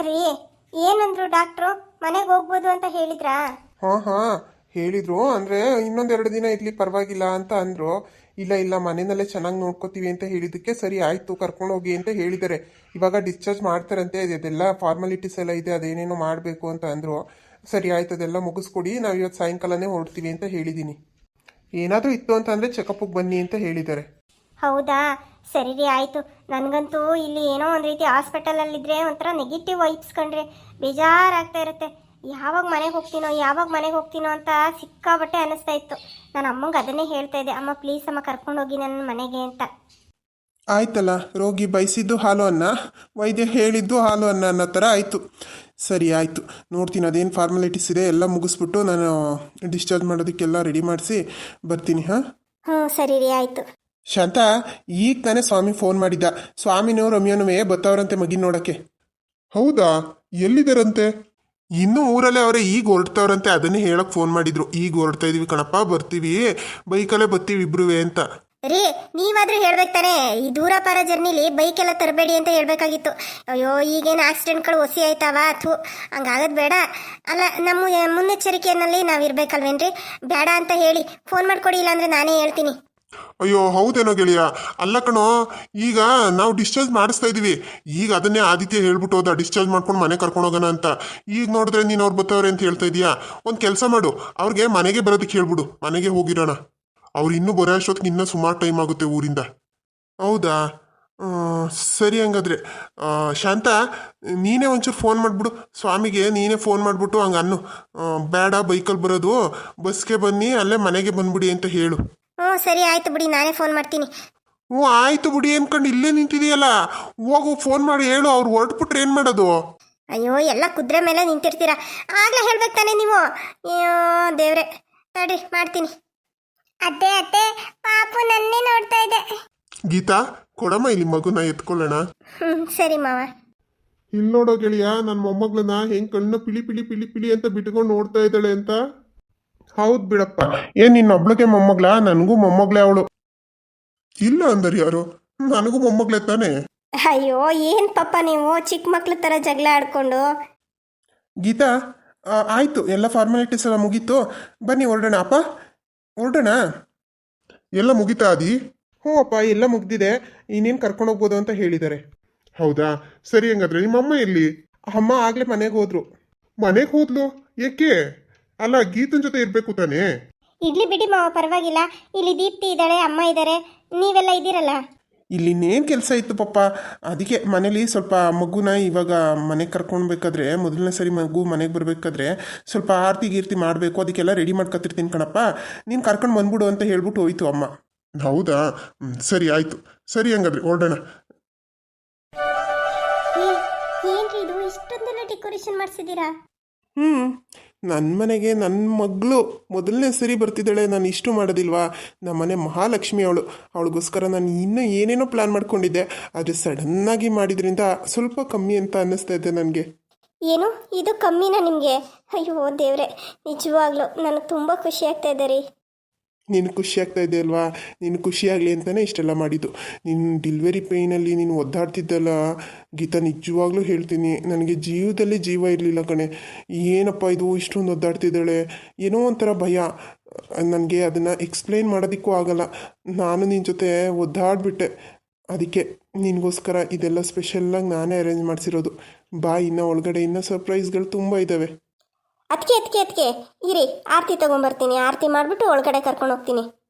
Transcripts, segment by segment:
ರೀ, ಏನಂದ್ರು ಡಾಕ್ಟ್ರು? ಮನೆಗೆ ಹೋಗ್ಬೋದು ಅಂತ ಹೇಳಿದ್ರಾ? ಹಾಂ ಹಾಂ ಹೇಳಿದ್ರು. ಅಂದರೆ ಇನ್ನೊಂದೆರಡು ದಿನ ಇರ್ಲಿ ಪರವಾಗಿಲ್ಲ ಅಂತ ಅಂದರು. ಇಲ್ಲ ಇಲ್ಲ ಮನೆಯಲ್ಲೇ ಚೆನ್ನಾಗಿ ನೋಡ್ಕೋತೀವಿ ಅಂತ ಹೇಳಿದ್ದಕ್ಕೆ ಸರಿ ಆಯಿತು ಕರ್ಕೊಂಡೋಗಿ ಅಂತ ಹೇಳಿದ್ದಾರೆ. ಇವಾಗ ಡಿಸ್ಚಾರ್ಜ್ ಮಾಡ್ತಾರಂತೆ. ಅದೆಲ್ಲ ಫಾರ್ಮಾಲಿಟೀಸ್ ಎಲ್ಲ ಇದೆ, ಅದೇನೇನೋ ಮಾಡಬೇಕು ಅಂತ ಅಂದರು. ಸರಿ ಆಯ್ತು, ಅದೆಲ್ಲ ಮುಗಿಸ್ಕೊಡಿ, ನಾವು ಇವತ್ತು ಸಾಯಂಕಾಲನೇ ಹೊರಡ್ತೀವಿ ಅಂತ ಹೇಳಿದ್ದೀನಿ. ಏನಾದರೂ ಇತ್ತು ಅಂತ ಅಂದರೆ ಚೆಕಪ್ಗೆ ಬನ್ನಿ ಅಂತ ಹೇಳಿದ್ದಾರೆ. ಹೌದಾ, ಸರಿ ರೀ, ಆಯಿತು. ನನಗಂತೂ ಇಲ್ಲಿ ಏನೋ ಒಂದು ರೀತಿ ಹಾಸ್ಪಿಟಲಲ್ಲಿದ್ದರೆ ಒಂಥರ ನೆಗೆಟಿವ್ ವೈಬ್ಸ್ ಕಂಡ್ರೆ ಬೇಜಾರಾಗ್ತಾ ಇರುತ್ತೆ. ಯಾವಾಗ ಮನೆಗೆ ಹೋಗ್ತೀನೋ ಅಂತ ಸಿಕ್ಕಾಬಟ್ಟೆ ಅನ್ನಿಸ್ತಾ ಇತ್ತು. ನಾನು ಅಮ್ಮಂಗೆ ಅದನ್ನೇ ಹೇಳ್ತಾ ಇದ್ದೆ, ಅಮ್ಮ ಪ್ಲೀಸ್ ಅಮ್ಮ ಕರ್ಕೊಂಡೋಗಿ ನನ್ನ ಮನೆಗೆ ಅಂತ. ಆಯ್ತಲ್ಲ, ರೋಗಿ ಬಯಸಿದ್ದು ಹಾಲು ಅನ್ನ, ವೈದ್ಯ ಹೇಳಿದ್ದು ಹಾಲು ಅನ್ನ ಅನ್ನೋ ಥರ ಆಯಿತು. ಸರಿ ಆಯಿತು, ನೋಡ್ತೀನಿ ಅದೇನು ಫಾರ್ಮಾಲಿಟೀಸ್ ಇದೆ ಎಲ್ಲ ಮುಗಿಸ್ಬಿಟ್ಟು ನಾನು ಡಿಸ್ಚಾರ್ಜ್ ಮಾಡೋದಕ್ಕೆಲ್ಲ ರೆಡಿ ಮಾಡಿಸಿ ಬರ್ತೀನಿ. ಹಾಂ ಹ್ಞೂ ಸರಿ ರೀ, ಆಯಿತು. ಶಾಂತ, ಈಗ ತಾನೇ ಸ್ವಾಮಿ ಫೋನ್ ಮಾಡಿದ್ದ. ಸ್ವಾಮಿನೂ ರಮ್ಯನೂ ಬತ್ತವ್ರಂತೆ ಮಗಿನ ನೋಡೋಕ್ಕೆ. ಹೌದಾ, ಎಲ್ಲಿದ್ದಾರಂತೆ? ಇನ್ನೂ ಊರಲ್ಲೇ ಅವರೇ, ಈಗ ಹೊರಡ್ತವ್ರಂತೆ. ಅದನ್ನೇ ಹೇಳಕ್ಕೆ ಫೋನ್ ಮಾಡಿದ್ರು. ಈಗ ಹೊರಡ್ತಾ ಇದೀವಿ ಕಣಪ್ಪ, ಬರ್ತೀವಿ, ಬೈಕಲ್ಲೇ ಬರ್ತೀವಿ ಇಬ್ರು ಅಂತ. ರೀ, ನೀವಾದ್ರೂ ಹೇಳ್ಬೇಕು ತಾನೇ, ಈ ದೂರ ಪಾರ ಜರ್ನಿಲಿ ಬೈಕ್ ಎಲ್ಲ ತರಬೇಡಿ ಅಂತ ಹೇಳ್ಬೇಕಾಗಿತ್ತು. ಅಯ್ಯೋ, ಈಗೇನು ಆಕ್ಸಿಡೆಂಟ್ಗಳು ಹೊಸಿ ಆಯ್ತಾವ, ಅಥು ಹಂಗಾಗದ್ ಬೇಡ. ಅಲ್ಲ, ನಮ್ಮ ಮುನ್ನೆಚ್ಚರಿಕೆಯಲ್ಲಿ ನಾವು ಇರ್ಬೇಕಲ್ವೇನ್ರಿ? ಬೇಡ ಅಂತ ಹೇಳಿ ಫೋನ್ ಮಾಡ್ಕೊಡಿ, ಇಲ್ಲಾಂದ್ರೆ ನಾನೇ ಹೇಳ್ತೀನಿ. ಅಯ್ಯೋ ಹೌದೇನೋ ಗೆಳೆಯ. ಅಲ್ಲ ಕಣೋ, ಈಗ ನಾವು ಡಿಸ್ಚಾರ್ಜ್ ಮಾಡಿಸ್ತಾ ಇದೀವಿ. ಈಗ ಅದನ್ನೇ ಆದಿತ್ಯ ಹೇಳ್ಬಿಟ್ಟು ಹೋದ, ಡಿಸ್ಚಾರ್ಜ್ ಮಾಡ್ಕೊಂಡು ಮನೆ ಕರ್ಕೊಂಡು ಹೋಗೋಣ ಅಂತ. ಈಗ ನೋಡಿದ್ರೆ ನೀನು ಅವ್ರು ಬರ್ತಾವ್ರೆ ಅಂತ ಹೇಳ್ತಾ ಇದೀಯಾ. ಒಂದು ಕೆಲಸ ಮಾಡು, ಅವ್ರಿಗೆ ಮನೆಗೆ ಬರೋದಕ್ಕೆ ಹೇಳ್ಬಿಡು, ಮನೆಗೆ ಹೋಗಿರೋಣ. ಅವ್ರು ಇನ್ನೂ ಬರೋ ಅಷ್ಟೊತ್ತಿಗೆ ಇನ್ನೂ ಸುಮಾರು ಟೈಮ್ ಆಗುತ್ತೆ ಊರಿಂದ. ಹೌದಾ, ಸರಿ ಹಂಗಾದ್ರೆ. ಶಾಂತ, ನೀನೇ ಒಂಚೂರು ಫೋನ್ ಮಾಡಿಬಿಡು ಸ್ವಾಮಿಗೆ. ನೀನೇ ಫೋನ್ ಮಾಡಿಬಿಟ್ಟು ಹಂಗೆ ಅನ್ನು, ಬೇಡ ಬೈಕಲ್ಲಿ ಬರೋದು, ಬಸ್ಗೆ ಬನ್ನಿ, ಅಲ್ಲೇ ಮನೆಗೆ ಬಂದ್ಬಿಡಿ ಅಂತ ಹೇಳು. ಹ್ಞೂ ಸರಿ, ಆಯಿತು ಬಿಡಿ, ನಾನೇ ಫೋನ್ ಮಾಡ್ತೀನಿ. ಹ್ಞೂ ಆಯಿತು ಬಿಡಿ ಅನ್ಕೊಂಡು ಇಲ್ಲೇ ನಿಂತಿದೆಯಲ್ಲ, ಹೋಗು ಫೋನ್ ಮಾಡಿ ಹೇಳು. ಅವ್ರು ಹೊರಟ್ಬಿಟ್ರೆ ಏನು ಮಾಡೋದು? ಅಯ್ಯೋ, ಎಲ್ಲ ಕುದುರೆ ಮೇಲೆ ನಿಂತಿರ್ತೀರಾ, ಆಗ್ಲೇ ಹೇಳ್ಬೇಕು ತಾನೇ ನೀವು. ಅಯ್ಯೋ ದೇವ್ರೆ, ತಡ್ರಿ ಮಾಡ್ತೀನಿ. ಅತ್ತೆ ಪಾಪು ನನ್ನೇ ನೋಡ್ತಾ ಇದೆ. ಗೀತಾ, ಕೊಡಮ್ಮ ಇಲ್ಲಿ ಮಗುನ ಎತ್ಕೊಳ್ಳೋಣ. ಸರಿ ಮಾವ. ಇಲ್ಲಿ ನೋಡೋ ಗೆಳೆಯ, ನನ್ನ ಮೊಮ್ಮಗಳನ್ನ ಹೆಂಗ್ ಕಣ್ಣು ಪಿಳಿ ಪಿಳಿ ಪಿಳಿ ಪಿಳಿ ಅಂತ ಬಿಟ್ಕೊಂಡು ನೋಡ್ತಾ ಇದ್ದಾಳೆ ಅಂತ. ಹೌದು ಬಿಡಪ್ಪ. ಏನು ನಿನ್ನೊಬ್ಳಿಗೆ ಮೊಮ್ಮಗಳ? ನನಗೂ ಮೊಮ್ಮಗಳೇ ಅವಳು. ಇಲ್ಲ ಅಂದರಿ ಯಾರು? ನನಗೂ ಮೊಮ್ಮಗಳೇ ತಾನೆ. ಅಯ್ಯೋ, ಏನು ಪಾಪ ನೀವು ಚಿಕ್ಕ ಮಕ್ಳ ಥರ ಜಗಳ ಆಡ್ಕೊಂಡು. ಗೀತಾ, ಆಯಿತು, ಎಲ್ಲ ಫಾರ್ಮಾಲಿಟೀಸ್ ಎಲ್ಲ ಮುಗೀತು, ಬನ್ನಿ ಹೊರಡೋಣ. ಅಪ್ಪ ಹೊರಡೋಣ. ಎಲ್ಲ ಮುಗಿತಾ ಅದಿ? ಹ್ಞೂ ಅಪ್ಪ, ಎಲ್ಲ ಮುಗ್ದಿದೆ, ಇನ್ನೇನು ಕರ್ಕೊಂಡು ಹೋಗ್ಬೋದು ಅಂತ ಹೇಳಿದ್ದಾರೆ. ಹೌದಾ, ಸರಿ ಹಂಗಾದ್ರೆ. ನಿಮ್ಮಮ್ಮ ಎಲ್ಲಿ? ಅಮ್ಮ ಆಗಲೇ ಮನೆಗೆ ಹೋದ್ರು. ಮನೆಗೆ ಹೋದ್ಲು? ಏಕೆ? ಅಲ್ಲ, ಗೀತನ್ ಜೊತೆ ಇರ್ಬೇಕು ತಾನೇ. ಇಡ್ಲಿ ಬಿಡಿ ಮಾವ, ಪರವಾಗಿಲ್ಲ. ಇಲ್ಲಿ ದೀಪ್ತಿ ಇದ್ದಾಳೆ, ಅಮ್ಮ ಇದ್ದಾರೆ, ನೀವೆಲ್ಲ ಇದ್ದೀರಲ್ಲ. ಇಲ್ಲಿ ಇನ್ನೇನು ಕೆಲಸ ಇತ್ತು ಪಪ್ಪ, ಅದಕ್ಕೆ ಮನೇಲಿ ಸ್ವಲ್ಪ ಮಗುನ ಇವಾಗ ಮನೆಗೆ ಕರ್ಕೊಳ್ಬೇಕಾದ್ರೆ, ಮೊದಲನೇ ಸರಿ ಮಗು ಮನೆಗೆ ಬರಬೇಕಾದ್ರೆ ಸ್ವಲ್ಪ ಆರತಿ ಗೀರ್ತಿ ಮಾಡಬೇಕು, ಅದಕ್ಕೆಲ್ಲ ರೆಡಿ ಮಾಡ್ಕೊತಿರ್ತೀನಿ ಕಣಪ್ಪ, ನೀನು ಕರ್ಕೊಂಡು ಬಂದ್ಬಿಡು ಅಂತ ಹೇಳ್ಬಿಟ್ಟು ಹೋಯ್ತು ಅಮ್ಮ. ಹೌದಾ, ಸರಿ ಆಯ್ತು. ಸರಿ ಹಂಗಾದ್ರೆ ಹೊರಡೋಣ. ಏನ್ರಿ ಇದು, ಇಷ್ಟೊಂದೆಲ್ಲ ಡೆಕೋರೇಷನ್ ಮಾಡಿಸಿದ್ದೀರಾ? ನನ್ನ ಮನೆಗೆ ನನ್ನ ಮಗಳು ಮೊದಲನೇ ಸರಿ ಬರ್ತಿದ್ದಾಳೆ, ನಾನು ಇಷ್ಟು ಮಾಡೋದಿಲ್ವಾ? ನಮ್ಮ ಮನೆ ಮಹಾಲಕ್ಷ್ಮಿ ಅವಳು, ಅವಳಿಗೋಸ್ಕರ ನಾನು ಇನ್ನೂ ಏನೇನೋ ಪ್ಲ್ಯಾನ್ ಮಾಡ್ಕೊಂಡಿದ್ದೆ, ಆದರೆ ಸಡನ್ನಾಗಿ ಮಾಡಿದ್ರಿಂದ ಸ್ವಲ್ಪ ಕಮ್ಮಿ ಅಂತ ಅನ್ನಿಸ್ತಾ ಇದೆ ನನಗೆ. ಏನು, ಇದು ಕಮ್ಮಿನಾ ನಿಮಗೆ? ಅಯ್ಯೋ ದೇವ್ರೆ, ನಿಜವಾಗ್ಲೂ ನನಗೆ ತುಂಬ ಖುಷಿ ಆಗ್ತಾ ಇದೆ ರೀ. ನೀನು ಖುಷಿ ಆಗ್ತಾ ಇದೆ ಅಲ್ವಾ? ನೀನು ಖುಷಿಯಾಗಲಿ ಅಂತಲೇ ಇಷ್ಟೆಲ್ಲ ಮಾಡಿದ್ದು. ನೀನು ಡೆಲಿವರಿ ಪೇಯ್ನಲ್ಲಿ ನೀನು ಒದ್ದಾಡ್ತಿದ್ದಲ್ಲ ಗೀತಾ, ನಿಜವಾಗ್ಲೂ ಹೇಳ್ತೀನಿ, ನನಗೆ ಜೀವದಲ್ಲಿ ಜೀವ ಇರಲಿಲ್ಲ ಕಣೆ. ಏನಪ್ಪ ಇದು, ಇಷ್ಟೊಂದು ಒದ್ದಾಡ್ತಿದ್ದಾಳೆ, ಏನೋ ಒಂಥರ ಭಯ. ನನಗೆ ಅದನ್ನು ಎಕ್ಸ್ಪ್ಲೈನ್ ಮಾಡೋದಕ್ಕೂ ಆಗಲ್ಲ. ನಾನು ನಿನ್ನ ಜೊತೆ ಒದ್ದಾಡ್ಬಿಟ್ಟೆ, ಅದಕ್ಕೆ ನಿನಗೋಸ್ಕರ ಇದೆಲ್ಲ ಸ್ಪೆಷಲ್ಲಾಗಿ ನಾನೇ ಅರೇಂಜ್ ಮಾಡಿಸಿರೋದು. ಬಾ, ಇನ್ನೂ ಒಳಗಡೆ ಇನ್ನೂ ಸರ್ಪ್ರೈಸ್ಗಳು ತುಂಬ ಇದ್ದಾವೆ. ಅದಕ್ಕೆ ಇರಿ, ಆರತಿ ತೊಗೊಂಬರ್ತೀನಿ. ಆರತಿ ಮಾಡಿಬಿಟ್ಟು ಒಳಗಡೆ ಕರ್ಕೊಂಡು ಹೋಗ್ತೀನಿ.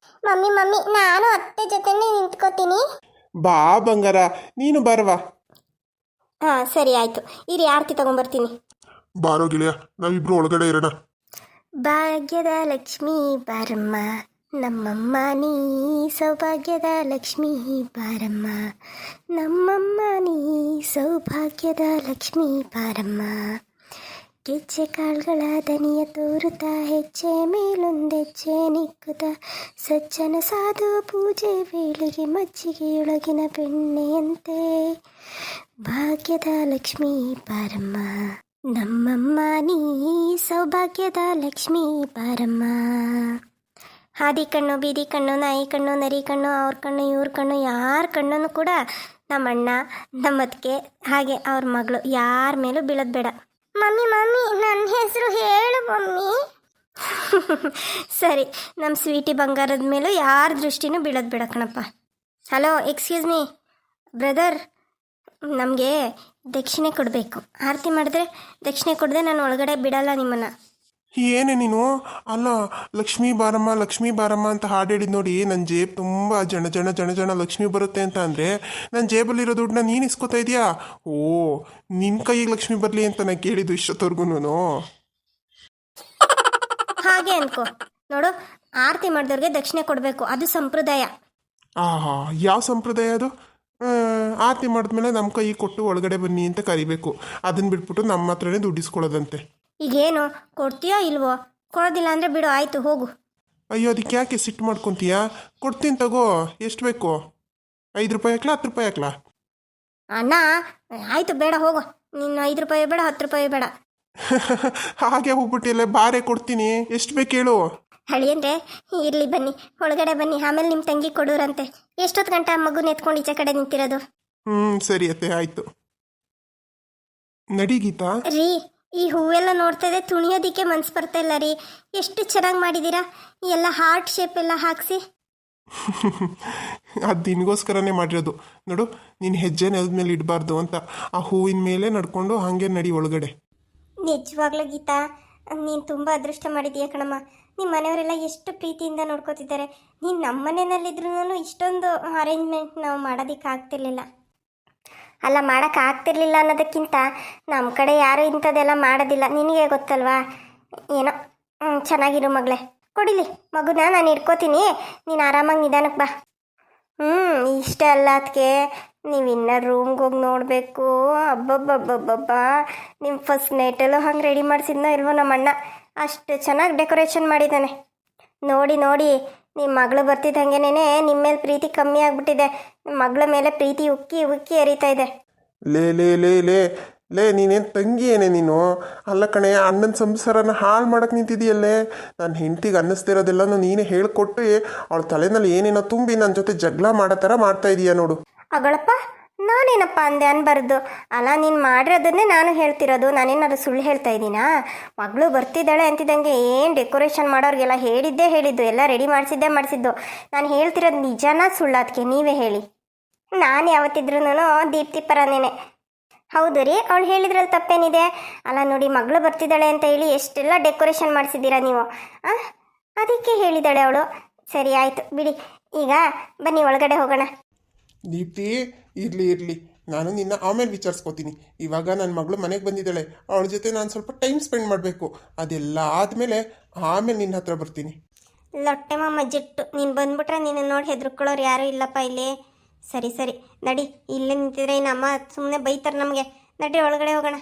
ಮಮ್ಮಿ ನಾನು ಅತ್ತೆ ಜೊತೆನೇ ನಿಂತ್ಕೋತೀನಿ. ಬಾ ಬಂಗಾರ, ನೀನು ಬರವಾ? ಹಾಂ ಸರಿ ಆಯಿತು, ಇರಿ ಆರತಿ ತೊಗೊಂಬರ್ತೀನಿ. ಬಾರೋ ಗೆಳೆಯ, ನಾವಿಬ್ರು ಒಳಗಡೆ ಇರೋಣ. ಭಾಗ್ಯದ ಲಕ್ಷ್ಮೀ ಬಾರಮ್ಮ, ನಮ್ಮಮ್ಮ ನೀ ಸೌಭಾಗ್ಯದ ಲಕ್ಷ್ಮೀ ಬಾರಮ್ಮ, ನಮ್ಮಮ್ಮ ನೀ ಸೌಭಾಗ್ಯದ ಲಕ್ಷ್ಮೀ ಬಾರಮ್ಮ. ಗೆಜ್ಜೆ ಕಾಳುಗಳ ದನಿಯ ತೋರುತ್ತಾ, ಹೆಜ್ಜೆ ಮೇಲೊಂದೆಜ್ಜೆ ನಿಕ್ಕುತ್ತ, ಸಜ್ಜನ ಸಾಧು ಪೂಜೆ ವೇಳೆಗೆ ಮಜ್ಜಿಗೆಯೊಳಗಿನ ಬೆಣ್ಣೆಯಂತೆ, ಭಾಗ್ಯದ ಲಕ್ಷ್ಮೀ ಬಾರಮ್ಮ, ನಮ್ಮಮ್ಮ ನೀ ಸೌಭಾಗ್ಯದ ಲಕ್ಷ್ಮೀ ಬಾರಮ್ಮ. ಹಾದಿ ಕಣ್ಣು, ಬೀದಿ ಕಣ್ಣು, ನಾಯಿ ಕಣ್ಣು, ನರಿ ಕಣ್ಣು, ಅವ್ರ ಕಣ್ಣು, ಇವ್ರ ಕಣ್ಣು, ಯಾರ ಕಣ್ಣನ್ನು ಕೂಡ ನಮ್ಮ ಅಣ್ಣ ನಮ್ಮ ಅತ್ತಿಗೆ ಹಾಗೆ ಅವ್ರ ಮಗಳು ಯಾರ ಮೇಲೂ ಬೀಳೋದು ಬೇಡ. ಮಮ್ಮಿ ಮಮ್ಮಿ ನನ್ನ ಹೆಸರು ಹೇಳು ಮಮ್ಮಿ. ಸರಿ, ನಮ್ಮ ಸ್ವೀಟಿ ಬಂಗಾರದ ಮೇಲೂ ಯಾರ ದೃಷ್ಟಿನೂ ಬೀಳೋದು ಬೇಡ ಕಣಪ್ಪ. ಹಲೋ, ಎಕ್ಸ್ಕ್ಯೂಸ್ ಮೀ ಬ್ರದರ್, ನಮಗೆ ದಕ್ಷಿಣೆ ಕೊಡಬೇಕು. ಆರತಿ ಮಾಡಿದ್ರೆ ದಕ್ಷಿಣೆ ಕೊಡದೆ ನಾನು ಒಳಗಡೆ ಬಿಡಲ್ಲ ನಿಮ್ಮನ್ನು. ಏನೇ ನೀನು, ಅಲ್ಲ ಲಕ್ಷ್ಮೀ ಬಾರಮ್ಮ ಲಕ್ಷ್ಮೀ ಬಾರಮ್ಮ ಅಂತ ಹಾಡು ಹೇಳಿದ್ ನೋಡಿ ನನ್ನ ಜೇಬ್ ತುಂಬ ಜನ ಜನ ಜನ ಜನ ಲಕ್ಷ್ಮಿ ಬರುತ್ತೆ ಅಂತ ಅಂದರೆ ನನ್ನ ಜೇಬಲ್ಲಿರೋ ದುಡ್ಡನ್ನ ನೀನು ಇಸ್ಕೊತಾ ಇದೆಯಾ? ಓ, ನಿನ್ನ ಕೈಗೆ ಲಕ್ಷ್ಮಿ ಬರಲಿ ಅಂತ ನಾನು ಕೇಳಿದ್ದು ಇಷ್ಟೊತ್ತವರೆಗೂ. ಹಾಗೆ ಅನ್ಕೋ ನೋಡು, ಆರತಿ ಮಾಡಿದವ್ರಿಗೆ ದಕ್ಷಿಣೆ ಕೊಡಬೇಕು, ಅದು ಸಂಪ್ರದಾಯ. ಆಹಾ, ಯಾವ ಸಂಪ್ರದಾಯ ಅದು? ಆರತಿ ಮಾಡಿದ್ಮೇಲೆ ನಮ್ಮ ಕೈ ಕೊಟ್ಟು ಒಳಗಡೆ ಬನ್ನಿ ಅಂತ ಕರಿಬೇಕು, ಅದನ್ನ ಬಿಟ್ಬಿಟ್ಟು ನಮ್ಮ ಹತ್ರನೇ ದುಡ್ಡಿಸ್ಕೊಳ್ಳೋದಂತೆ. ಈಗೇನು ಕೊಡ್ತೀಯೋ ಇಲ್ವೋ? ಕೊಡೋದಿಲ್ಲ ಅಂದರೆ ಬಿಡು, ಆಯಿತು ಹೋಗು. ಅಯ್ಯೋ, ಅದಕ್ಕೆ ಯಾಕೆ ಸಿಟ್ಟು ಮಾಡ್ಕೊತೀಯಾ? ಕೊಡ್ತೀನಿ ತಗೋ, ಎಷ್ಟು ಬೇಕು? 5 ರೂಪಾಯಿ ಹಾಕ್ಲಾ 10 ರೂಪಾಯಿ ಹಾಕ್ಲಾ? ಅಣ್ಣ ಆಯಿತು, ಬೇಡ ಹೋಗು. ನಿನ್ನ 5 ರೂಪಾಯಿ ಬೇಡ, 10 ರೂಪಾಯಿ ಬೇಡ. ಹಾಗೆ ಹೋಗ್ಬಿಟ್ಟಿಲ್ಲ, ಬಾರೆ ಕೊಡ್ತೀನಿ, ಎಷ್ಟು ಬೇಕು ಹೇಳು? ಹಳಿಯಂದ್ರೆ ಇರಲಿ, ಬನ್ನಿ ಒಳಗಡೆ ಬನ್ನಿ, ಆಮೇಲೆ ನಿಮ್ಮ ತಂಗಿ ಕೊಡೋರಂತೆ. ಎಷ್ಟೊತ್ತು ಗಂಟೆ ಮಗುನ ಎತ್ಕೊಂಡು ಈಚೆ ಕಡೆ ನಿಂತಿರೋದು? ಸರಿ ಅತ್ತೆ, ಆಯಿತು. ನಡಿ ಗೀತಾ. ರೀ, ಈ ಹೂವೆಲ್ಲ ನೋಡ್ತಾ ಇದೆ, ತುಣಿಯೋದಿಕ್ಕೆ ಮನ್ಸು ಬರ್ತಾ ಇಲ್ಲ ರೀ. ಎಷ್ಟು ಚೆನ್ನಾಗಿ ಮಾಡಿದ್ದೀರಾ, ಎಲ್ಲ ಹಾರ್ಟ್ ಶೇಪ್ ಎಲ್ಲ ಹಾಕಿಸಿ. ಅದು ನಿನಗೋಸ್ಕರನೇ ಮಾಡಿರೋದು ನೋಡು. ನೀನು ಹೆಜ್ಜೆ ನೆಲದ ಮೇಲೆ ಇಡಬಾರ್ದು ಅಂತ ಆ ಹೂವಿನ ಮೇಲೆ ನಡ್ಕೊಂಡು ಹಾಗೆ ನಡಿ ಒಳಗಡೆ. ನಿಜವಾಗ್ಲೂ ಗೀತಾ, ನೀನು ತುಂಬ ಅದೃಷ್ಟ ಮಾಡಿದೀಯ ಕಣಮ್ಮ. ನಿಮ್ಮ ಮನೆಯವರೆಲ್ಲ ಎಷ್ಟು ಪ್ರೀತಿಯಿಂದ ನೋಡ್ಕೋತಿದ್ದಾರೆ. ನೀನು ನಮ್ಮ ಮನೆಯಲ್ಲಿದ್ರೂ ಇಷ್ಟೊಂದು ಅರೇಂಜ್ಮೆಂಟ್ ನಾವು ಮಾಡೋದಕ್ಕಾಗ್ತಿರ್ಲಿಲ್ಲ. ಅಲ್ಲ, ಮಾಡೋಕ್ಕಾಗ್ತಿರ್ಲಿಲ್ಲ ಅನ್ನೋದಕ್ಕಿಂತ ನಮ್ಮ ಕಡೆ ಯಾರೂ ಇಂಥದ್ದೆಲ್ಲ ಮಾಡೋದಿಲ್ಲ, ನಿನಗೆ ಗೊತ್ತಲ್ವಾ. ಏನೋ ಚೆನ್ನಾಗಿರು ಮಗಳೇ. ಕೊಡಿಲಿ ಮಗುನ, ನಾನು ಇಟ್ಕೋತೀನಿ, ನೀನು ಆರಾಮಾಗಿ ನಿಧಾನಕ್ಕೆ ಬಾ. ಇಷ್ಟೇ ಅಲ್ಲ ಅದಕ್ಕೆ, ನೀವು ಇನ್ನೂ ರೂಮ್ಗೆ ಹೋಗಿ ನೋಡಬೇಕು. ಅಬ್ಬಬ್ಬಬ್ಬಬ್ಬಬ್ಬ, ನಿಮ್ಮ ಫಸ್ಟ್ ನೈಟಲ್ಲೂ ಹಂಗೆ ರೆಡಿ ಮಾಡಿಸಿದ್ನೋ ಇಲ್ವೋ ನಮ್ಮ ಅಣ್ಣ, ಅಷ್ಟು ಚೆನ್ನಾಗಿ ಡೆಕೋರೇಷನ್ ಮಾಡಿದ್ದಾನೆ. ನೋಡಿ ನೋಡಿ, ನಿಮ್ಮ ಮಗಳು ಬರ್ತಿದ್ದಂಗೆನೇ ನಿಮ್ಮ ಮೇಲೆ ಪ್ರೀತಿ ಕಮ್ಮಿ ಆಗಿಬಿಟ್ಟಿದೆ. ನಿಮ್ಮ ಮಗಳ ಮೇಲೆ ಪ್ರೀತಿ ಉಕ್ಕಿ ಉಕ್ಕಿ ಹರಿತಾ ಇದೆ. ಲೇ ಲೇ ಲೇ ಲೇ ಲೇ ನೀನೇನು ತಂಗಿ ಏನೇ ನೀನು? ಅಲ್ಲ ಕಣೆ, ಅಣ್ಣನ ಸಂಸಾರನ ಹಾಳು ಮಾಡಕ್ಕೆ ನಿಂತಿದೆಯಲ್ಲೇ. ನನ್ನ ಹೆಂಡತಿಗೆ ಅನ್ನಿಸ್ತಿರೋದೆಲ್ಲನೂ ನೀನೇ ಹೇಳಿಕೊಟ್ಟು ಅವಳ ತಲೆನಲ್ಲಿ ಏನೇನೋ ತುಂಬಿ ನನ್ನ ಜೊತೆ ಜಗಳ ಮಾಡೋ ಥರ ಮಾಡ್ತಾ ಇದೀಯ ನೋಡು. ಅಗಳಪ್ಪ, ನಾನೇನಪ್ಪ ಅಂದೆ ಅನ್ಬಾರ್ದು. ಅಲ್ಲ, ನೀನು ಮಾಡಿರೋದನ್ನೇ ನಾನು ಹೇಳ್ತಿರೋದು, ನಾನೇನಾದ್ರು ಸುಳ್ಳು ಹೇಳ್ತಾ ಇದ್ದೀನಾ? ಮಗಳು ಬರ್ತಿದ್ದಾಳೆ ಅಂತಿದ್ದಂಗೆ ಏನು ಡೆಕೋರೇಷನ್ ಮಾಡೋರಿಗೆಲ್ಲ ಹೇಳಿದ್ದು, ಎಲ್ಲ ರೆಡಿ ಮಾಡಿಸಿದ್ದು. ನಾನು ಹೇಳ್ತಿರೋದು ನಿಜನಾ ಸುಳ್ಳು? ಅದಕ್ಕೆ ನೀವೇ ಹೇಳಿ. ನಾನು ಯಾವತ್ತಿದ್ರೂ ದೀಪ್ತಿ ಪರನೇನೆ. ಹೌದು ರೀ, ಅವಳು ಹೇಳಿದ್ರಲ್ಲಿ ತಪ್ಪೇನಿದೆ? ಅಲ್ಲ ನೋಡಿ, ಮಗಳು ಬರ್ತಿದ್ದಾಳೆ ಅಂತ ಹೇಳಿ ಎಷ್ಟೆಲ್ಲ ಡೆಕೋರೇಷನ್ ಮಾಡಿಸಿದ್ದೀರಾ ನೀವು. ಅದಕ್ಕೆ ಹೇಳಿದ್ದಾಳೆ ಅವಳು. ಸರಿ ಆಯಿತು ಬಿಡಿ, ಈಗ ಬನ್ನಿ ಒಳಗಡೆ ಹೋಗೋಣ. ದೀಪ್ತಿ, ಇರಲಿ, ನಾನು ನಿನ್ನ ಆಮೇಲೆ ವಿಚಾರಿಸ್ಕೋತೀನಿ. ಇವಾಗ ನನ್ನ ಮಗಳು ಮನೆಗೆ ಬಂದಿದ್ದಾಳೆ, ಅವಳ ಜೊತೆ ನಾನು ಸ್ವಲ್ಪ ಟೈಮ್ ಸ್ಪೆಂಡ್ ಮಾಡಬೇಕು. ಅದೆಲ್ಲ ಆದಮೇಲೆ ಆಮೇಲೆ ನಿನ್ನ ಹತ್ರ ಬರ್ತೀನಿ. ಲೊಟ್ಟೆ ಮಾಮ ಜಿಟ್ಟು, ನೀನು ಬಂದ್ಬಿಟ್ರೆ ನಿನ್ನ ನೋಡಿ ಹೆದರ್ಕೊಳ್ಳೋರು ಯಾರೂ ಇಲ್ಲಪ್ಪ ಇಲ್ಲಿ. ಸರಿ ನಡಿ, ಇಲ್ಲೇ ನಿಂತಿದ್ರೆ ಇನ್ನು ಅಮ್ಮ ಸುಮ್ಮನೆ ಬೈತಾರೆ ನಮಗೆ. ನಡಿ ಒಳಗಡೆ ಹೋಗೋಣ.